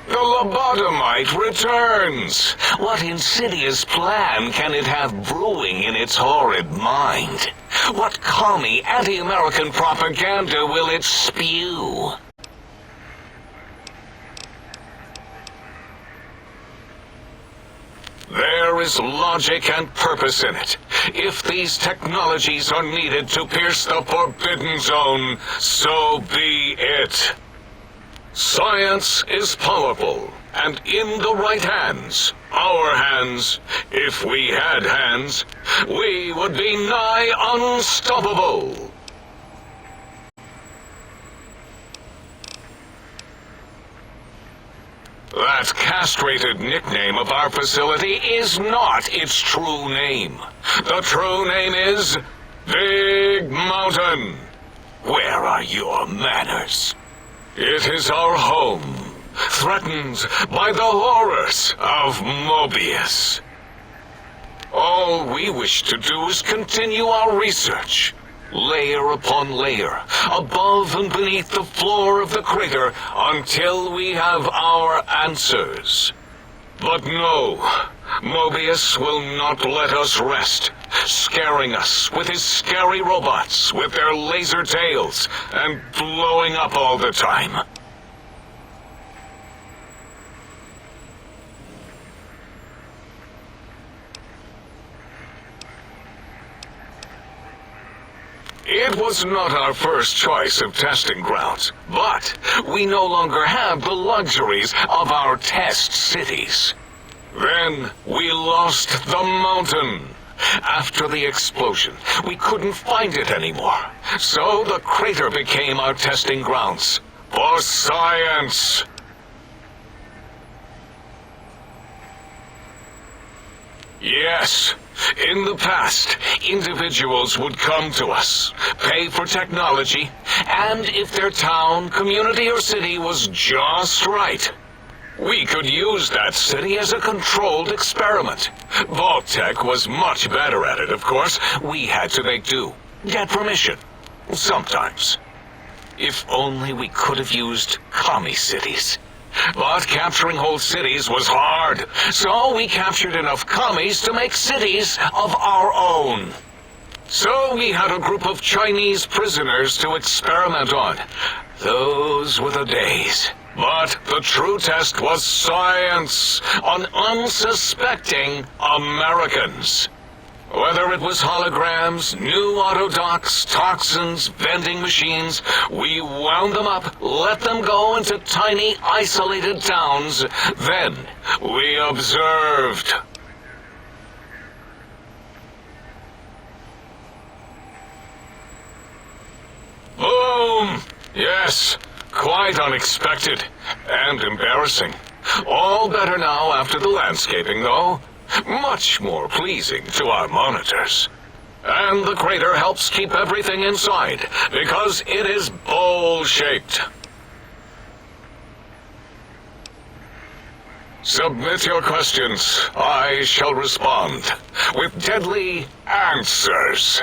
The lobotomite returns! What insidious plan can it have brewing in its horrid mind? What commie anti-American propaganda will it spew? There is logic and purpose in it. If these technologies are needed to pierce the forbidden zone, so be it. Science is powerful, and in the right hands, our hands, if we had hands, we would be nigh unstoppable. That castrated nickname of our facility is not its true name. The true name is Big Mountain. Where are your manners? It is our home, threatened by the horrors of Mobius. All we wish to do is continue our research, layer upon layer, above and beneath the floor of the crater, until we have our answers. But no, Mobius will not let us rest, scaring us with his scary robots with their laser tails and blowing up all the time. It was not our first choice of testing grounds, but we no longer have the luxuries of our test cities. Then we lost the mountain. After the explosion, we couldn't find it anymore, so the crater became our testing grounds for science. Yes, in the past, individuals would come to us, pay for technology, and if their town, community, or city was just right, we could use that city as a controlled experiment. Vault-Tec was much better at it, of course. We had to make do, get permission, sometimes. If only we could have used commie cities. But capturing whole cities was hard, so we captured enough commies to make cities of our own. So we had a group of Chinese prisoners to experiment on. Those were the days. But the true test was science on unsuspecting Americans. Whether it was holograms, new autodocs, toxins, vending machines, we wound them up, let them go into tiny, isolated towns. Then we observed. Boom! Yes, quite unexpected and embarrassing. All better now after the landscaping, though. Much more pleasing to our monitors. And the crater helps keep everything inside, because it is bowl-shaped. Submit your questions. I shall respond with deadly answers.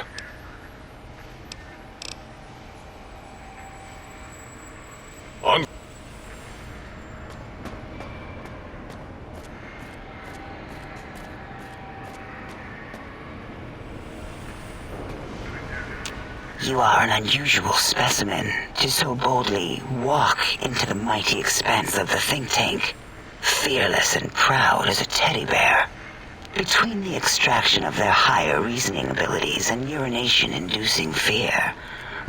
You are an unusual specimen to so boldly walk into the mighty expanse of the think tank, fearless and proud as a teddy bear. Between the extraction of their higher reasoning abilities and urination-inducing fear,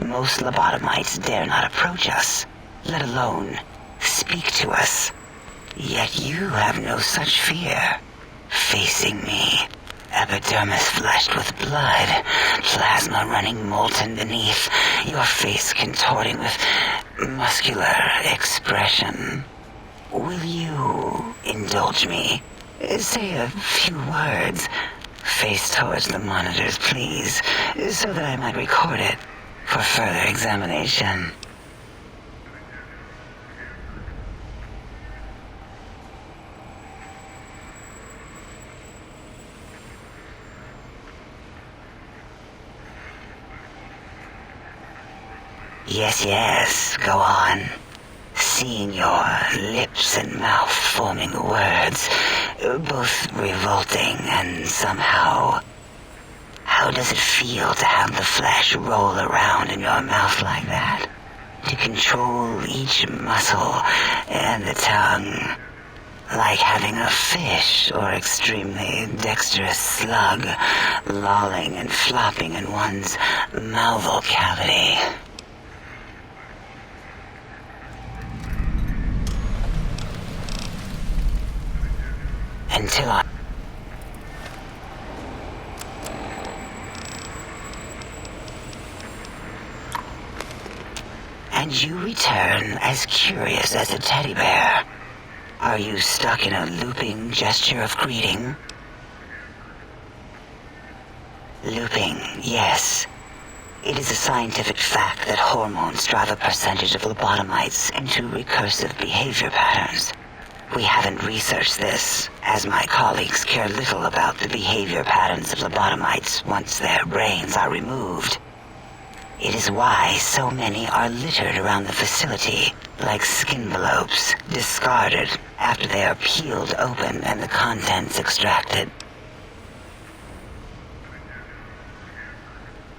most lobotomites dare not approach us, let alone speak to us. Yet you have no such fear. Facing me, epidermis flushed with blood, plasma running molten beneath, your face contorting with muscular expression. Will you indulge me? Say a few words. Face towards the monitors, please, so that I might record it for further examination. Yes, go on. seeing your lips and mouth forming words, both revolting and somehow... How does it feel to have the flesh roll around in your mouth like that? To control each muscle and the tongue, like having a fish or extremely dexterous slug lolling and flopping in one's malval cavity. Until I... And you return as curious as a teddy bear. Are you stuck in a looping gesture of greeting? Looping, yes. It is a scientific fact that hormones drive a percentage of lobotomites into recursive behavior patterns. We haven't researched this, as my colleagues care little about the behavior patterns of lobotomites once their brains are removed. It is why so many are littered around the facility, like skinvelopes, discarded after they are peeled open and the contents extracted.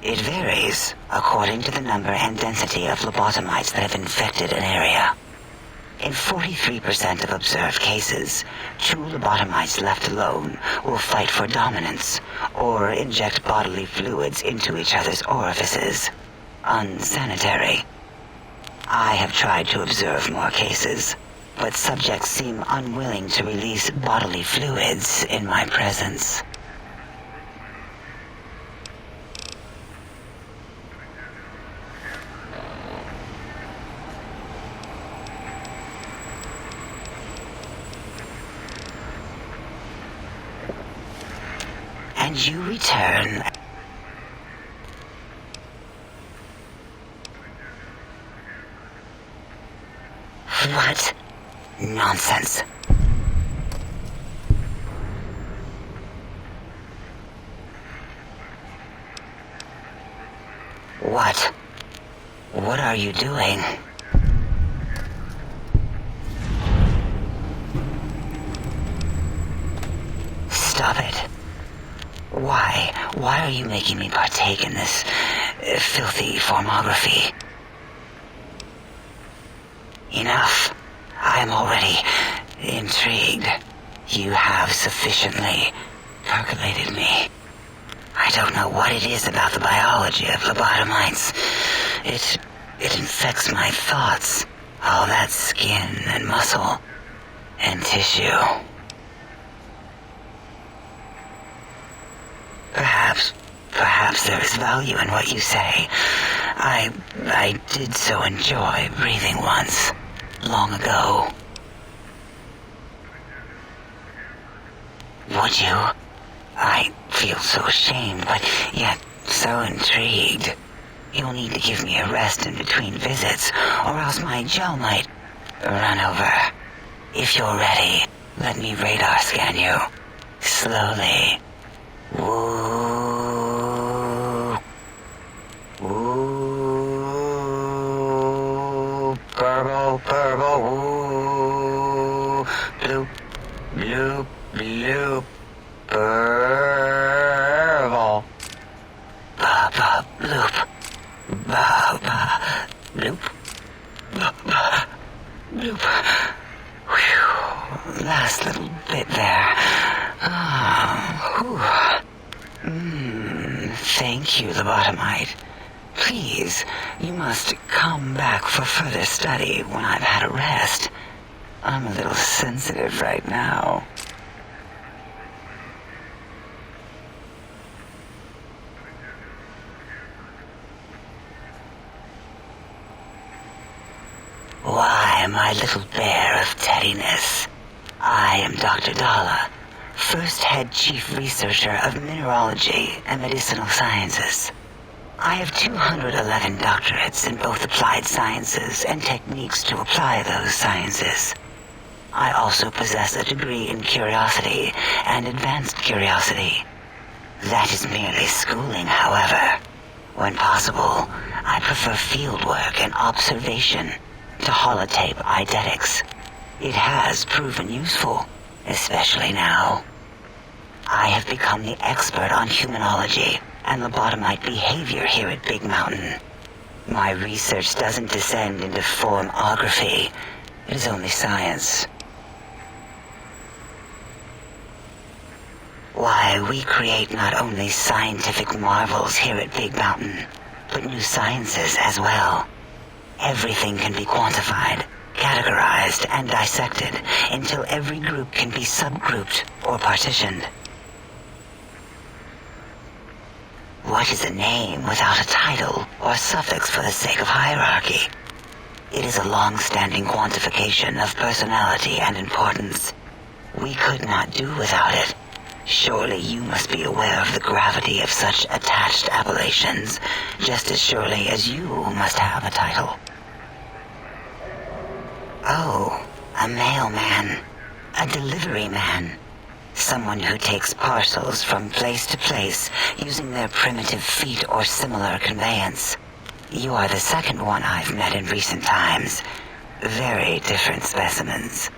It varies according to the number and density of lobotomites that have infected an area. In 43% of observed cases, true lobotomites left alone will fight for dominance or inject bodily fluids into each other's orifices. Unsanitary. I have tried to observe more cases, but subjects seem unwilling to release bodily fluids in my presence. And you return... What? Nonsense. What? What are you doing? Stop it. Why? Why are you making me partake in this filthy formography? Enough. I am already intrigued. You have sufficiently percolated me. I don't know what it is about the biology of lobotomites. It infects my thoughts. All that skin and muscle and tissue. Perhaps there is value in what you say. I did so enjoy breathing once, long ago. Would you? I feel so ashamed, but yet so intrigued. You'll need to give me a rest in between visits, or else my gel might run over. If you're ready, let me radar scan you. Slowly. Woo. Woo. Purple, purple, woo. Bloop, bloop, bloop. Purple. Ba, ba, bloop. Ba, ba, bloop. Ba, ba, bloop. Whew. Last little bit there. Thank you, lobotomite. Please, you must come back for further study when I've had a rest. I'm a little sensitive right now. Why, my little bear of teddiness. I am Dr. Dalla, first head chief researcher of mineralogy and medicinal sciences. I have 211 doctorates in both applied sciences and techniques to apply those sciences. I also possess a degree in curiosity and advanced curiosity. That is merely schooling, however. When possible, I prefer field work and observation. to holotape eidetics. It has proven useful, especially now. I have become the expert on humanology and lobotomite behavior here at Big Mountain. My research doesn't descend into formography. It is only science. Why, we create not only scientific marvels here at Big Mountain, but new sciences as well. Everything can be quantified, categorized, and dissected until every group can be subgrouped or partitioned. What is a name without a title or suffix for the sake of hierarchy? It is a long-standing quantification of personality and importance. We could not do without it. Surely you must be aware of the gravity of such attached appellations, just as surely as you must have a title. Oh, a mailman, a delivery man, someone who takes parcels from place to place using their primitive feet or similar conveyance. You are the second one I've met in recent times. Very different specimens.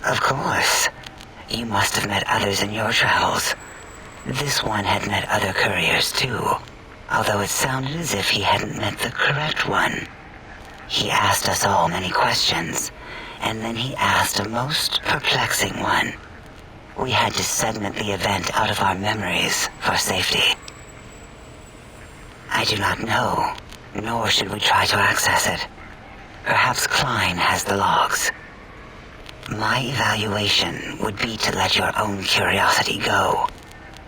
Of course. You must have met others in your travels. This one had met other couriers too, although it sounded as if he hadn't met the correct one. He asked us all many questions, and then he asked a most perplexing one. We had to segment the event out of our memories for safety. I do not know, nor should we try to access it. Perhaps Klein has the logs. My evaluation would be to let your own curiosity go.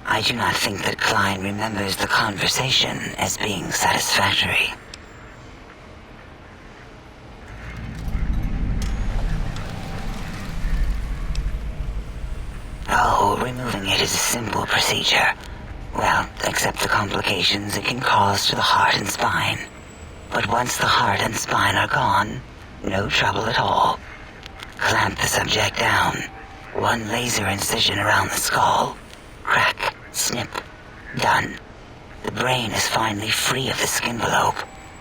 I do not think that Klein remembers the conversation as being satisfactory. Oh, removing it is a simple procedure. Well, except the complications it can cause to the heart and spine. But once the heart and spine are gone, no trouble at all. Clamp the subject down. One laser incision around the skull. Crack, snip, done. The brain is finally free of the skin envelope,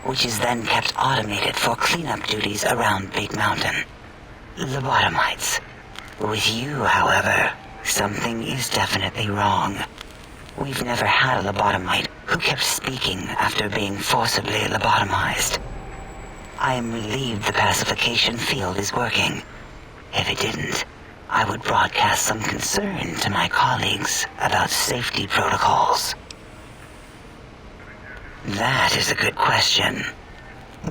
which is then kept automated for cleanup duties around Big Mountain. Lobotomites. With you, however, something is definitely wrong. We've never had a lobotomite who kept speaking after being forcibly lobotomized. I am relieved the pacification field is working. If it didn't, I would broadcast some concern to my colleagues about safety protocols. That is a good question.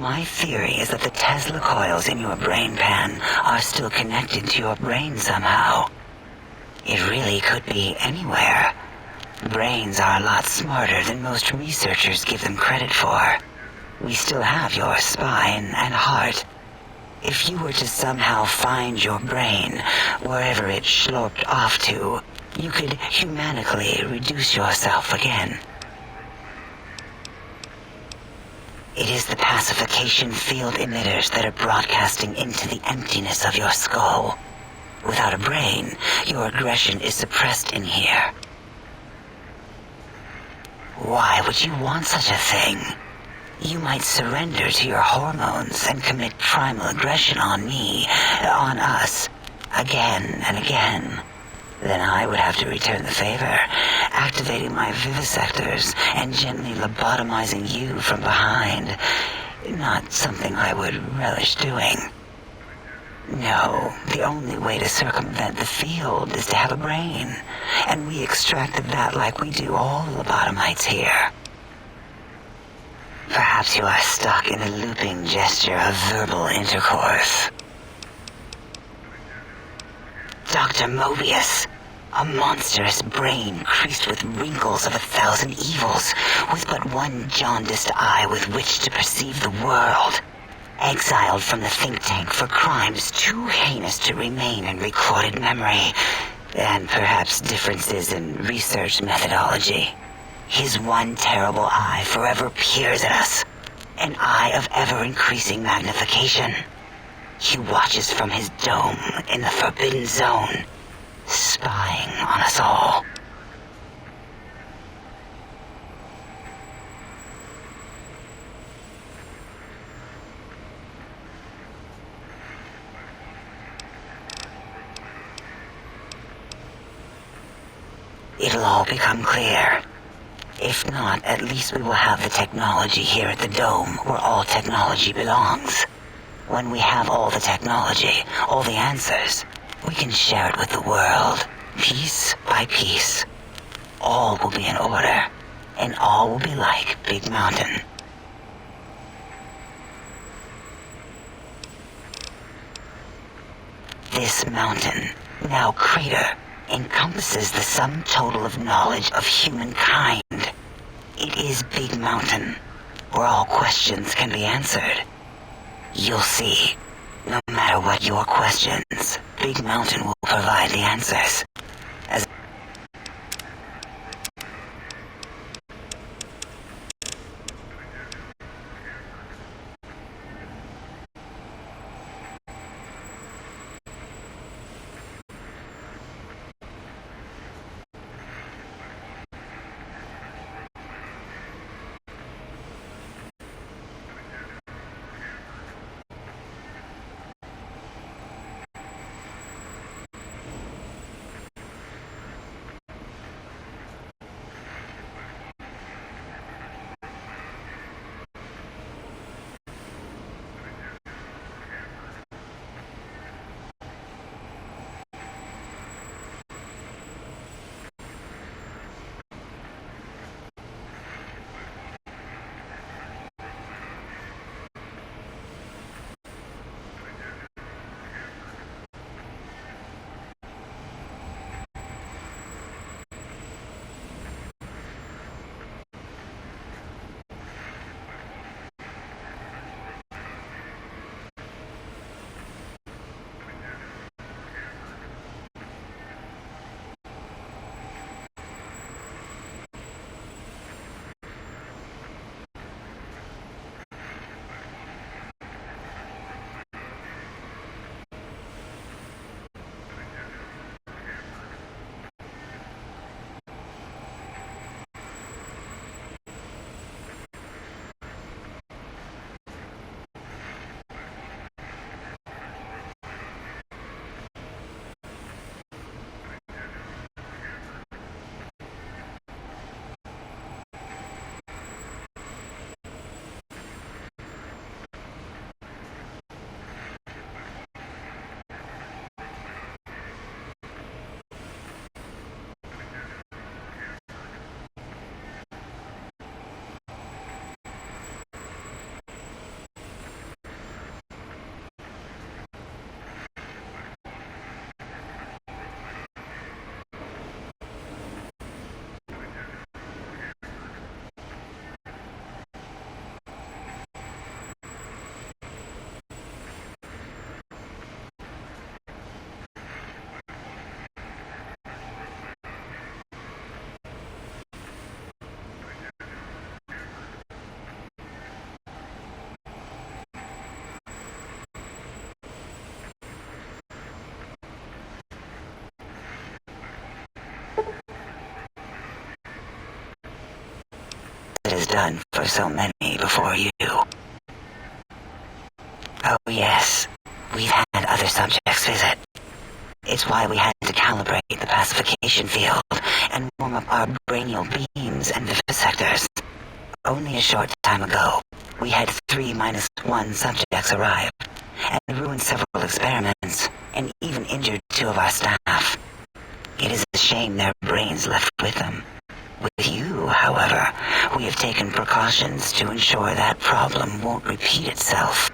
My theory is that the Tesla coils in your brain pan are still connected to your brain somehow. It really could be anywhere. Brains are a lot smarter than most researchers give them credit for. We still have your spine and heart. If you were to somehow find your brain, wherever it sloped off to, you could humanically reduce yourself again. It is the pacification field emitters that are broadcasting into the emptiness of your skull. Without a brain, your aggression is suppressed in here. Why would you want such a thing? You might surrender to your hormones and commit primal aggression on me, on us, again and again. Then I would have to return the favor, activating my vivisectors and gently lobotomizing you from behind. Not something I would relish doing. No, the only way to circumvent the field is to have a brain, and we extracted that like we do all lobotomites here. Perhaps you are stuck in a looping gesture of verbal intercourse. Dr. Mobius, a monstrous brain creased with wrinkles of 1,000 evils, with but one jaundiced eye with which to perceive the world. Exiled from the think tank for crimes too heinous to remain in recorded memory, and perhaps differences in research methodology. His one terrible eye forever peers at us, an eye of ever-increasing magnification. He watches from his dome in the Forbidden Zone, spying on us all. it'll all become clear. If not, at least we will have the technology here at the Dome, where all technology belongs. When we have all the technology, all the answers, we can share it with the world, piece by piece. All will be in order, and all will be like Big Mountain. This mountain, now crater, encompasses the sum total of knowledge of humankind. It is Big Mountain, where all questions can be answered. You'll see, no matter what your questions, Big Mountain will provide the answers. As it is done for so many before you. Oh yes, we've had other subjects visit. It's why we had to calibrate the pacification field and warm up our brainial beams and vivisectors. Only a short time ago, we had 3-1 subjects arrive, and ruined several experiments, and even injured 2 of our staff. It is a shame their brains left with them. With you, however, we have taken precautions to ensure that problem won't repeat itself.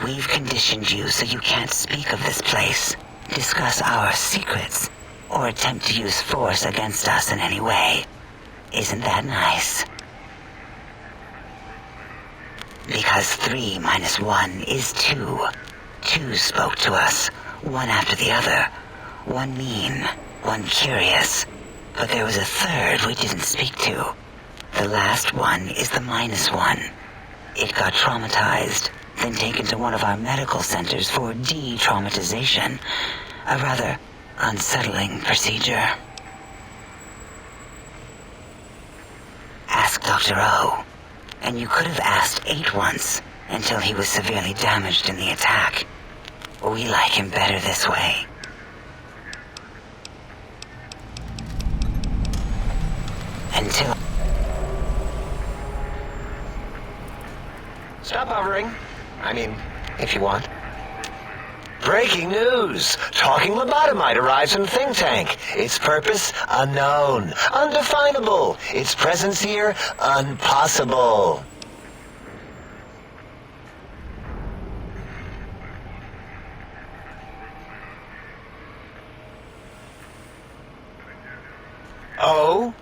We've conditioned you so you can't speak of this place, discuss our secrets, or attempt to use force against us in any way. Isn't that nice? Because 3-1 is 2. 2 spoke to us, one after the other. One mean, one curious. But there was a third we didn't speak to. The last one is the -1. It got traumatized, then taken to one of our medical centers for de-traumatization. A rather unsettling procedure. Ask Dr. O. And you could have asked 8 once, until he was severely damaged in the attack. We like him better this way. Stop hovering. I mean, if you want. Breaking news! Talking lobotomite arrives in think tank. Its purpose, unknown. Undefinable. Its presence here, impossible. Oh?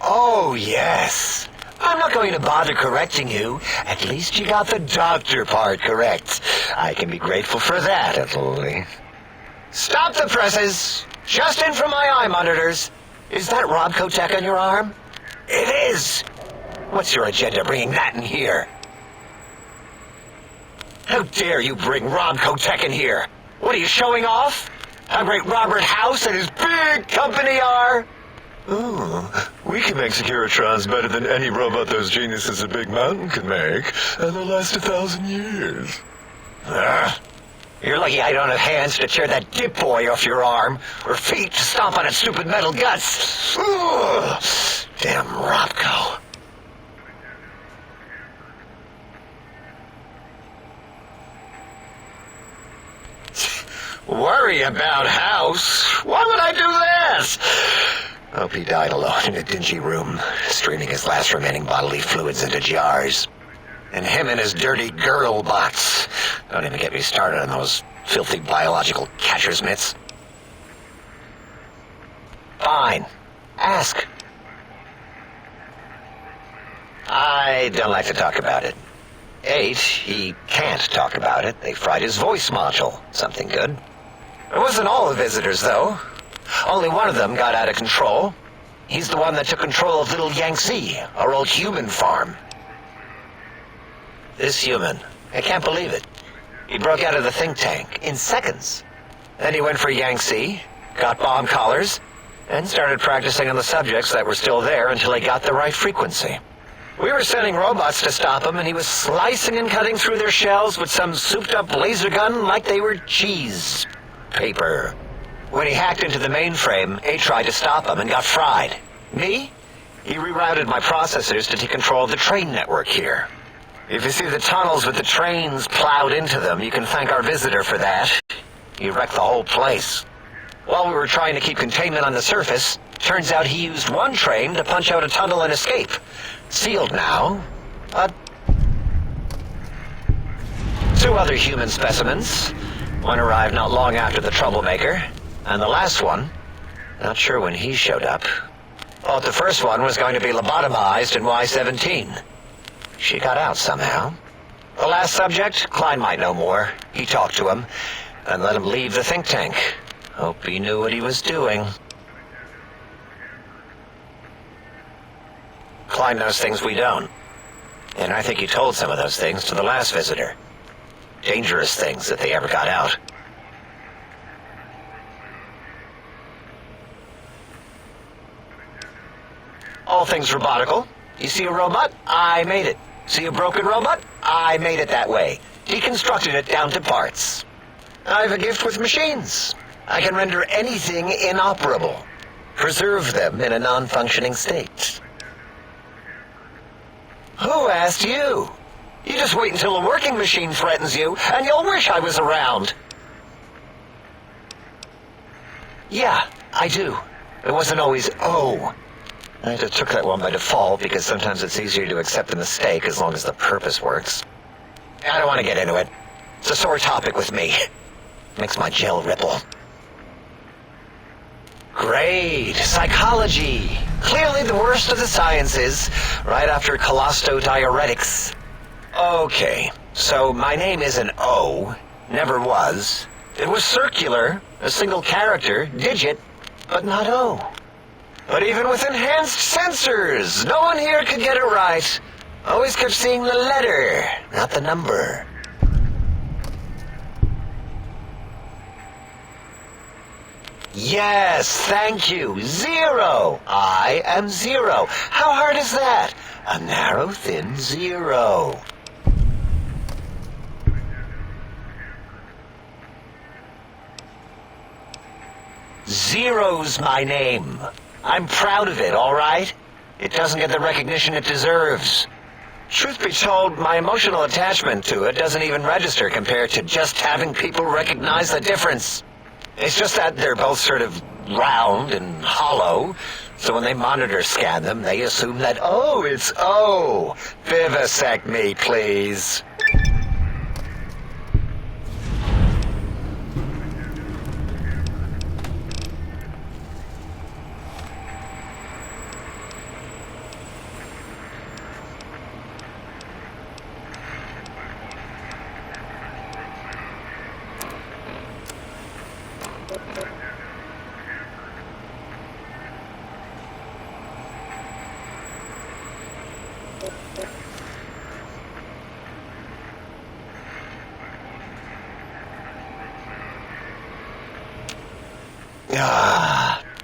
Oh, yes. I'm not going to bother correcting you. At least you got the doctor part correct. I can be grateful for that, at least. Stop the presses! Just in from my eye monitors. Is that Rob Kotek on your arm? It is! What's your agenda bringing that in here? How dare you bring Rob Kotek in here? What are you showing off? How great Robert House and his big company are? Ooh, we can make Securitrons better than any robot those geniuses at Big Mountain can make, and they'll last 1,000 years. You're lucky I don't have hands to tear that dip boy off your arm, or feet to stomp on its stupid metal guts. Ugh. Damn Robco. Worry about House? Why would I do that? Hope he died alone in a dingy room, streaming his last remaining bodily fluids into jars. And him and his dirty girl bots. Don't even get me started on those filthy biological catcher's mitts. Fine. Ask. I don't like to talk about it. 8, he can't talk about it. They fried his voice module. Something good. It wasn't all the visitors, though. Only one of them got out of control. He's the one that took control of Little Yangtze, our old human farm. This human, I can't believe it. He broke out of the think tank in seconds. Then he went for Yangtze, got bomb collars, and started practicing on the subjects that were still there until he got the right frequency. We were sending robots to stop him, and he was slicing and cutting through their shells with some souped-up laser gun like they were cheese paper. When he hacked into the mainframe, A tried to stop him and got fried. Me? He rerouted my processors to take control of the train network here. If you see the tunnels with the trains plowed into them, you can thank our visitor for that. He wrecked the whole place. While we were trying to keep containment on the surface, turns out he used one train to punch out a tunnel and escape. Sealed now, but 2 other human specimens. One arrived not long after the troublemaker, and the last one, not sure when he showed up. Thought the first one was going to be lobotomized in Y-17. She got out somehow. The last subject, Klein might know more. He talked to him, and let him leave the think tank. Hope he knew what he was doing. Klein knows things we don't. And I think he told some of those things to the last visitor. Dangerous things if they ever got out. All things robotical. You see a robot? I made it. See a broken robot? I made it that way. Deconstructed it down to parts. I have a gift with machines. I can render anything inoperable. Preserve them in a non-functioning state. Who asked you? You just wait until a working machine threatens you, and you'll wish I was around. Yeah, I do. It wasn't always oh. I just took that one by default because sometimes it's easier to accept a mistake as long as the purpose works. I don't want to get into it. It's a sore topic with me. Makes my gel ripple. Great. Psychology. Clearly the worst of the sciences, right after colostodiuretics. Okay, so my name is an O. Never was. It was circular, a single character, digit, but not O. But even with enhanced sensors, no one here could get it right. Always kept seeing the letter, not the number. Yes, thank you. 0. I am 0. How hard is that? A narrow, thin 0. Zero's my name. I'm proud of it, all right? It doesn't get the recognition it deserves. Truth be told, my emotional attachment to it doesn't even register compared to just having people recognize the difference. It's just that they're both sort of round and hollow, so when they monitor scan them, they assume that, oh, it's O. Vivisect me, please.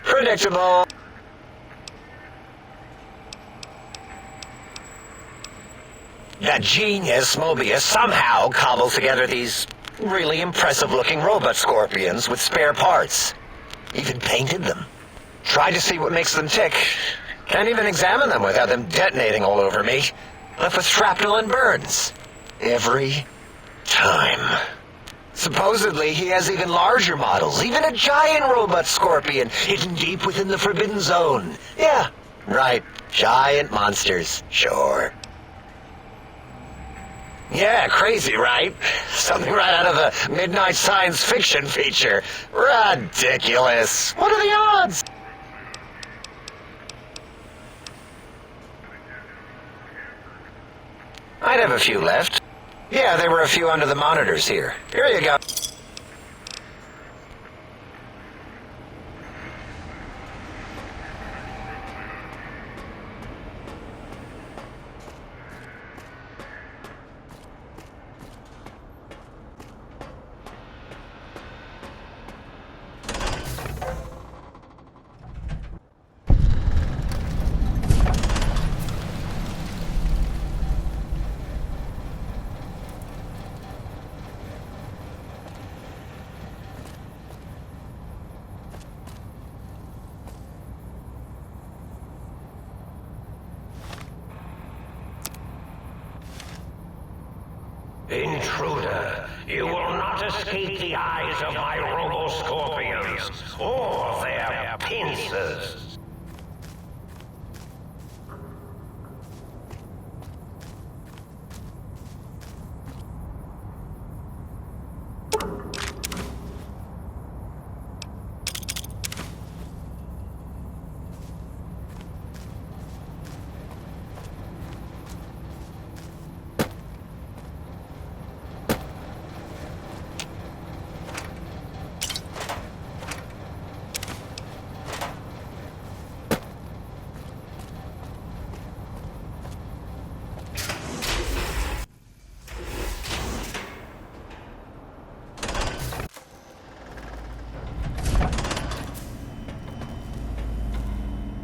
Predictable. That genius Mobius somehow cobbles together these really impressive-looking robot scorpions with spare parts. Even painted them. Tried to see what makes them tick. Can't even examine them without them detonating all over me. Left with shrapnel and burns. Every time. Supposedly, he has even larger models, even a giant robot scorpion hidden deep within the Forbidden Zone. Yeah, right. Giant monsters, sure. Yeah, crazy, right? Something right out of a midnight science fiction feature. Ridiculous. What are the odds? I'd have a few left. Yeah, there were a few under the monitors here. Here you go. Intruder, you will not escape the eyes of my robo-scorpions or their pincers.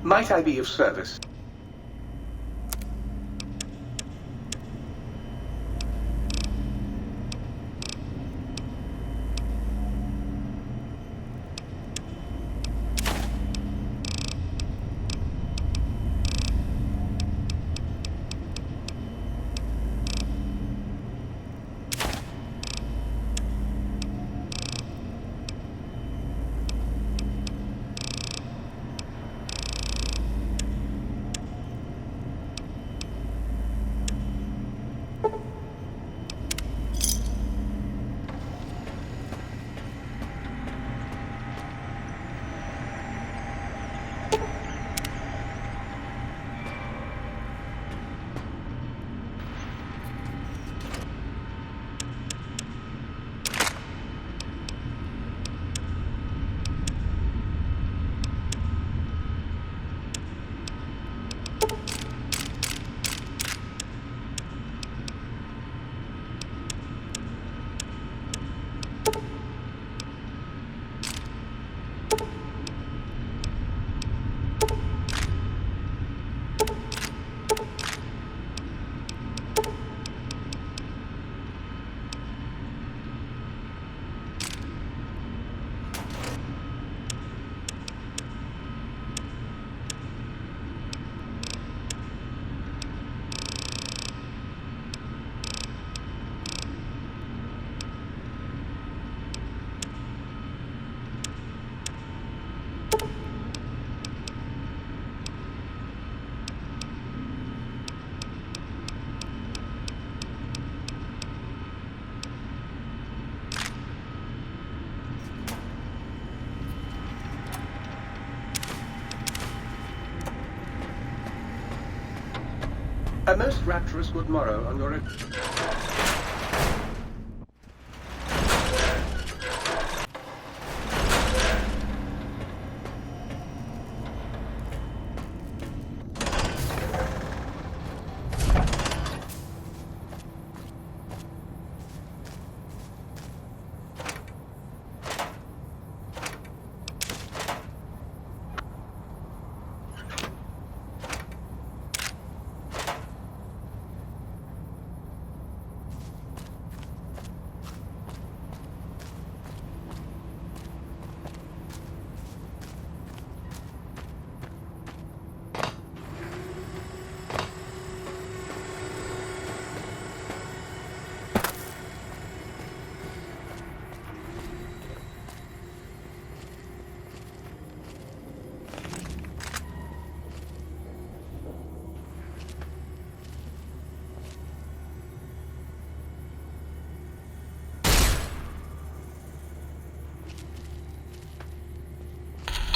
Might I be of service? A most rapturous good morrow on your...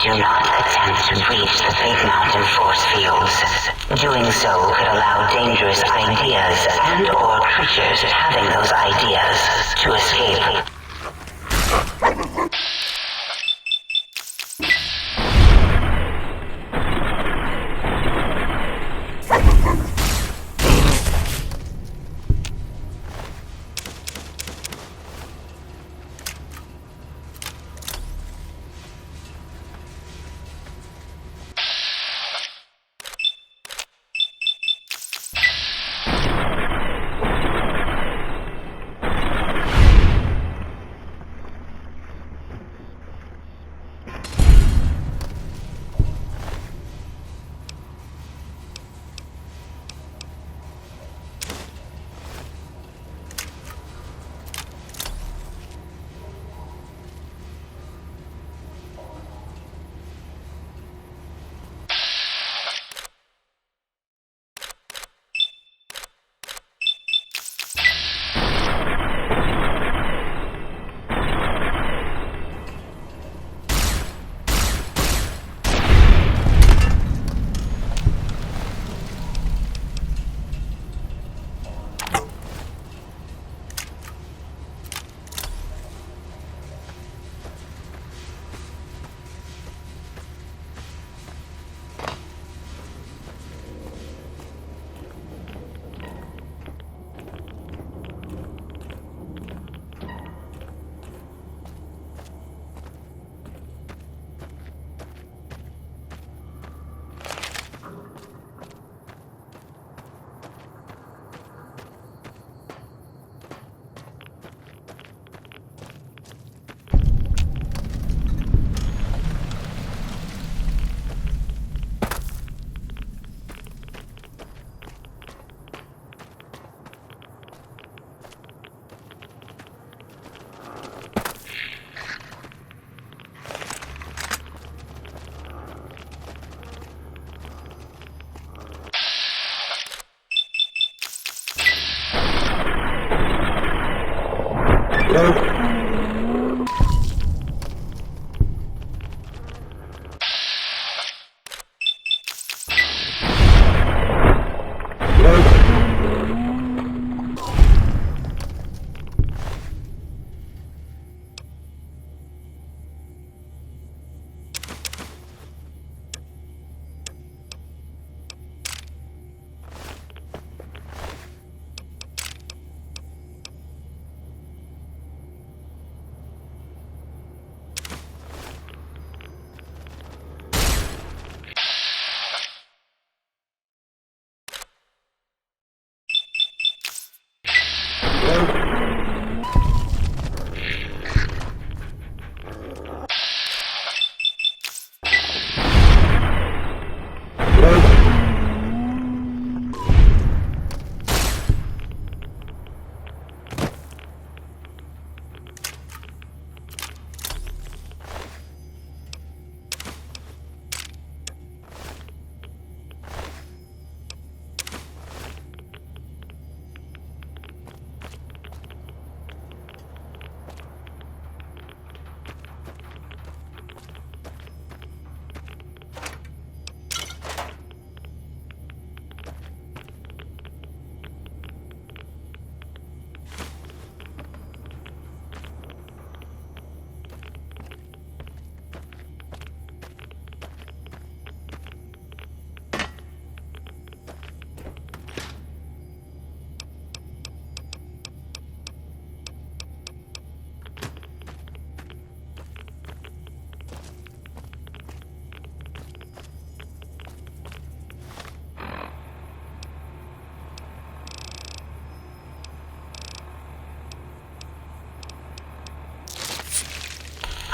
Do not attempt to breach the Fake Mountain force fields. Doing so could allow dangerous ideas and/or creatures having those ideas to escape.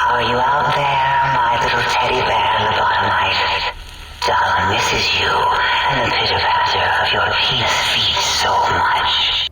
Are you out there, my little teddy bear lobotomite? Darla misses you and the pitter-patter of your penis feet so much.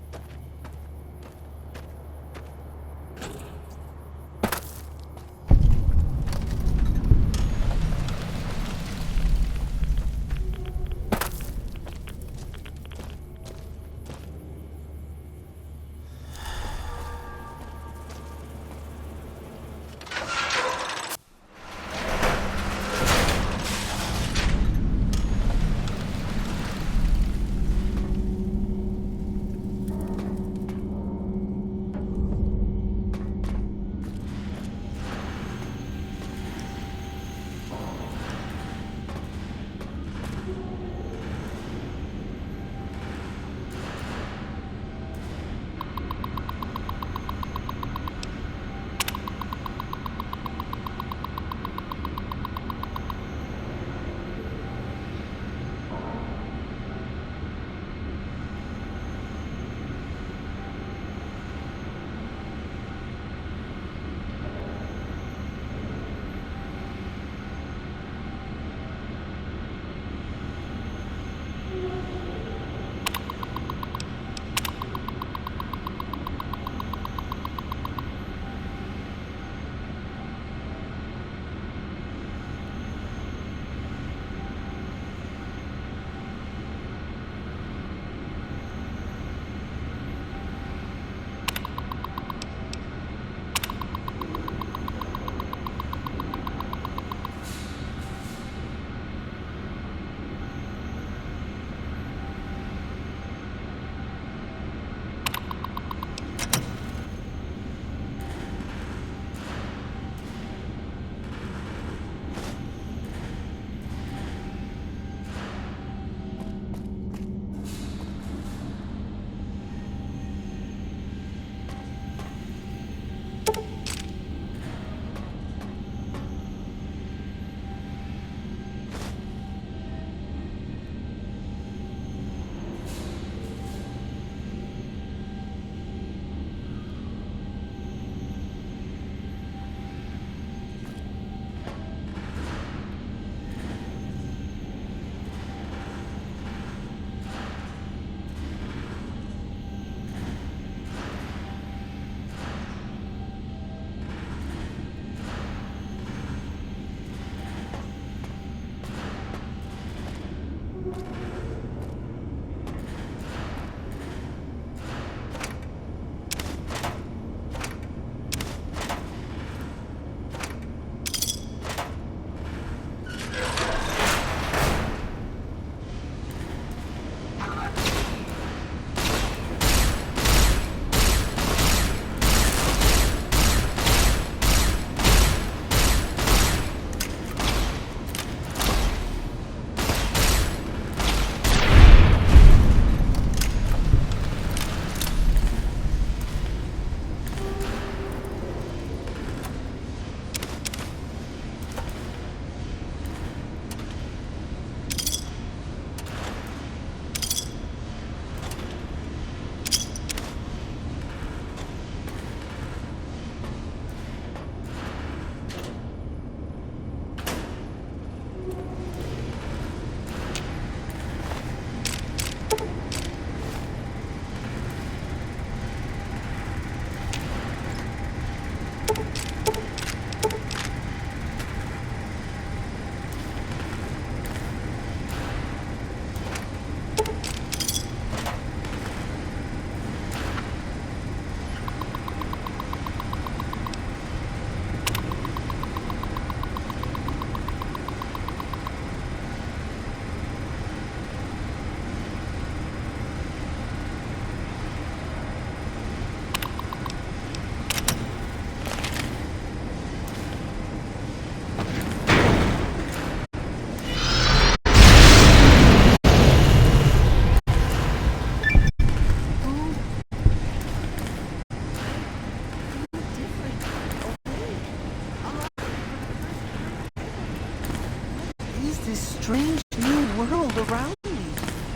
This strange new world around me?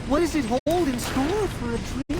What does it hold in store for a dream?